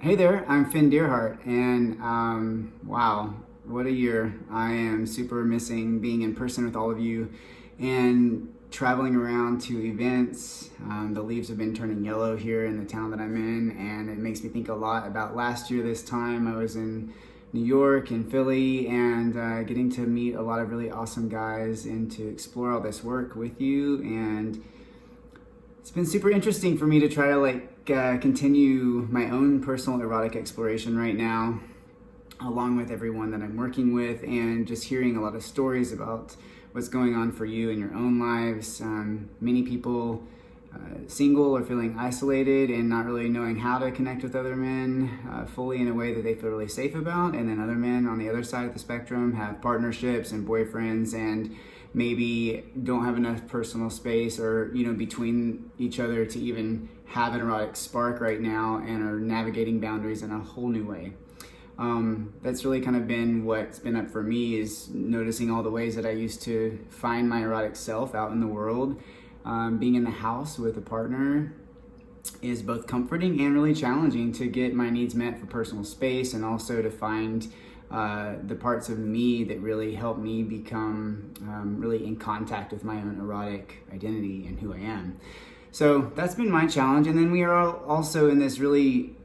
Hey there, I'm Deerhart, and wow, what a year. I am super missing being in person with all of you and traveling around to events. The leaves have been turning yellow here in the town that I'm in, and it makes me think a lot about last year this time. I was in New York and Philly, and getting to meet a lot of really awesome guys and to explore all this work with you. And it's been super interesting for me to try to continue my own personal erotic exploration right now, along with everyone that I'm working with, and just hearing a lot of stories about what's going on for you in your own lives. Many people single or feeling isolated and not really knowing how to connect with other men fully in a way that they feel really safe about. And then other men on the other side of the spectrum have partnerships and boyfriends and maybe don't have enough personal space or between each other to even have an erotic spark right now, and are navigating boundaries in a whole new way. That's really kind of been what's been up for me, is noticing all the ways that I used to find my erotic self out in the world. Being in the house with a partner is both comforting and really challenging to get my needs met for personal space, and also to find the parts of me that really help me become really in contact with my own erotic identity and who I am. So that's been my challenge. And then we are also in this really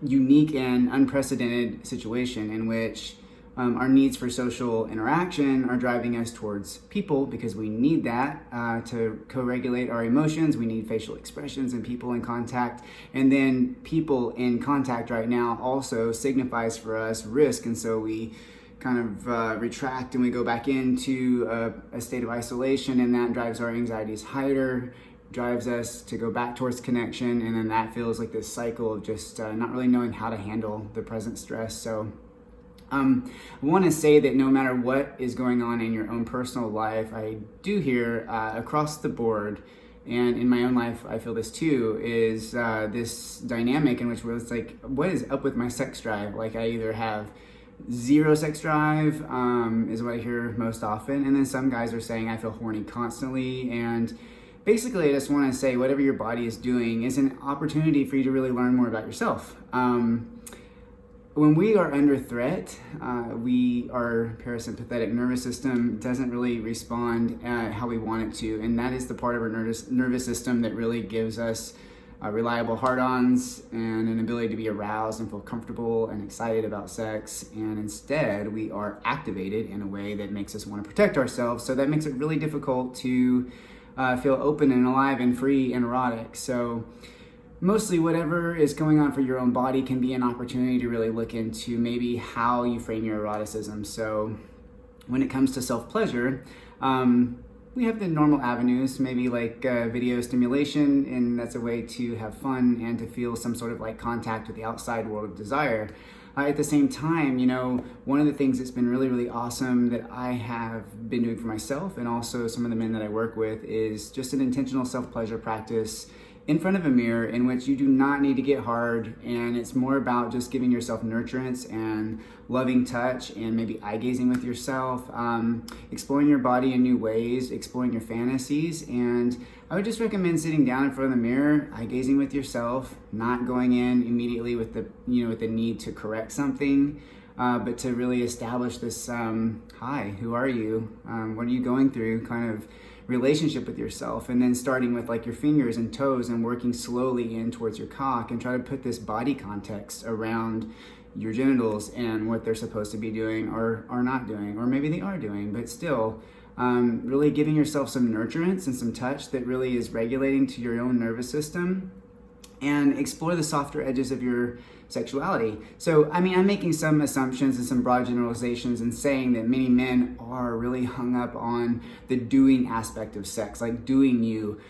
unique and unprecedented situation in which our needs for social interaction are driving us towards people, because we need that to co-regulate our emotions. We need facial expressions and people in contact. And then people in contact right now also signifies for us risk. And so we kind of retract and we go back into a state of isolation, and that drives our anxieties higher, drives us to go back towards connection. And then that feels like this cycle of just not really knowing how to handle the present stress. So I want to say that no matter what is going on in your own personal life, I do hear across the board, and in my own life I feel this too, is this dynamic in which it's like, what is up with my sex drive? Like, I either have zero sex drive, is what I hear most often, and then some guys are saying I feel horny constantly. And basically I just want to say, whatever your body is doing is an opportunity for you to really learn more about yourself. When we are under threat, our parasympathetic nervous system doesn't really respond how we want it to. And that is the part of our nervous system that really gives us reliable hard-ons and an ability to be aroused and feel comfortable and excited about sex. And instead, we are activated in a way that makes us want to protect ourselves. So that makes it really difficult to feel open and alive and free and erotic. So mostly whatever is going on for your own body can be an opportunity to really look into maybe how you frame your eroticism. So when it comes to self-pleasure, we have the normal avenues, maybe like video stimulation, and that's a way to have fun and to feel some sort of like contact with the outside world of desire. At the same time, one of the things that's been really, really awesome that I have been doing for myself and also some of the men that I work with is just an intentional self-pleasure practice in front of a mirror, in which you do not need to get hard, and it's more about just giving yourself nurturance and loving touch and maybe eye gazing with yourself, exploring your body in new ways, exploring your fantasies. And I would just recommend sitting down in front of the mirror, eye gazing with yourself, not going in immediately with the need to correct something, but to really establish this hi, who are you, what are you going through kind of relationship with yourself. And then starting with like your fingers and toes and working slowly in towards your cock, and try to put this body context around your genitals and what they're supposed to be doing or are not doing, or maybe they are doing, but still really giving yourself some nurturance and some touch that really is regulating to your own nervous system, and explore the softer edges of your sexuality. So, I'm making some assumptions and some broad generalizations and saying that many men are really hung up on the doing aspect of sex, like doing you.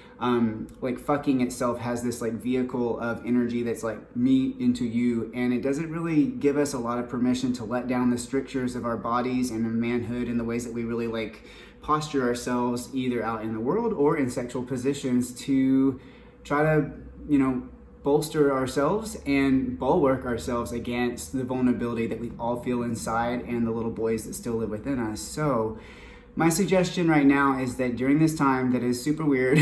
Like fucking itself has this like vehicle of energy that's like me into you, and it doesn't really give us a lot of permission to let down the strictures of our bodies and manhood and the ways that we really like posture ourselves either out in the world or in sexual positions to try to, bolster ourselves and bulwark ourselves against the vulnerability that we all feel inside and the little boys that still live within us. So My suggestion right now is that during this time that is super weird,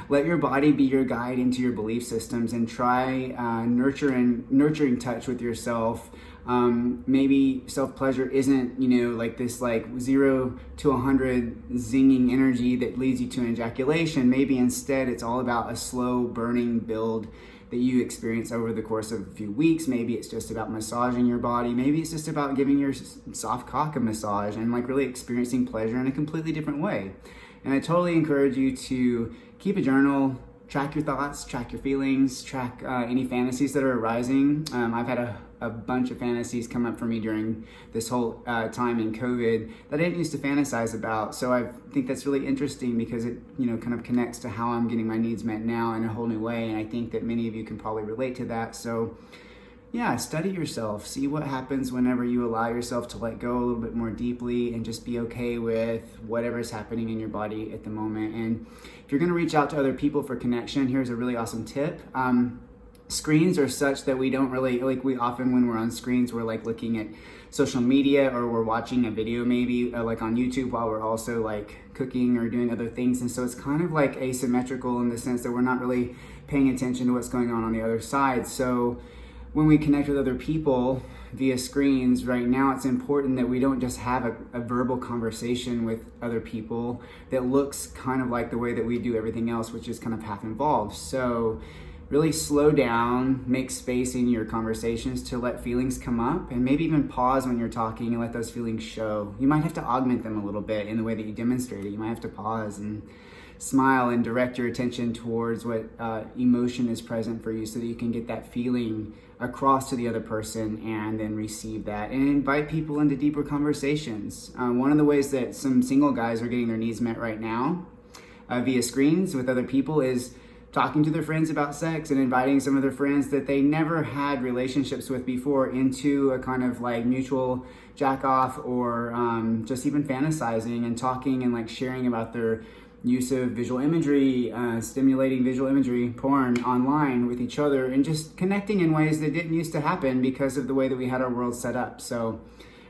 let your body be your guide into your belief systems and try nurturing touch with yourself. Maybe self-pleasure isn't, like this like 0 to 100 zinging energy that leads you to ejaculation. Maybe instead it's all about a slow burning build that you experience over the course of a few weeks. Maybe it's just about massaging your body. Maybe it's just about giving your soft cock a massage and like really experiencing pleasure in a completely different way. And I totally encourage you to keep a journal, track your thoughts, track your feelings, track any fantasies that are arising. I've had a bunch of fantasies come up for me during this whole time in COVID that I didn't used to fantasize about. So I think that's really interesting because it, kind of connects to how I'm getting my needs met now in a whole new way. And I think that many of you can probably relate to that. So yeah, study yourself, see what happens whenever you allow yourself to let go a little bit more deeply and just be okay with whatever's happening in your body at the moment. And if you're gonna reach out to other people for connection, here's a really awesome tip. Screens are such that we don't really, we often when we're on screens, we're like looking at social media or we're watching a video maybe like on YouTube while we're also like cooking or doing other things. And so it's kind of like asymmetrical in the sense that we're not really paying attention to what's going on the other side. So when we connect with other people via screens right now, it's important that we don't just have a verbal conversation with other people that looks kind of like the way that we do everything else, which is kind of half involved. So really slow down, make space in your conversations to let feelings come up, and maybe even pause when you're talking and let those feelings show. You might have to augment them a little bit in the way that you demonstrate it. You might have to pause and smile and direct your attention towards what emotion is present for you so that you can get that feeling across to the other person and then receive that and invite people into deeper conversations. One of the ways that some single guys are getting their needs met right now via screens with other people is talking to their friends about sex and inviting some of their friends that they never had relationships with before into a kind of like mutual jack off or just even fantasizing and talking and like sharing about their use of visual imagery, stimulating visual imagery, porn online with each other, and just connecting in ways that didn't used to happen because of the way that we had our world set up. So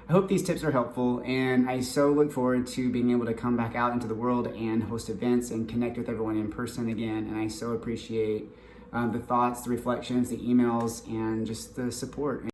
I hope these tips are helpful, and I so look forward to being able to come back out into the world and host events and connect with everyone in person again. And I so appreciate the thoughts, the reflections, the emails, and just the support.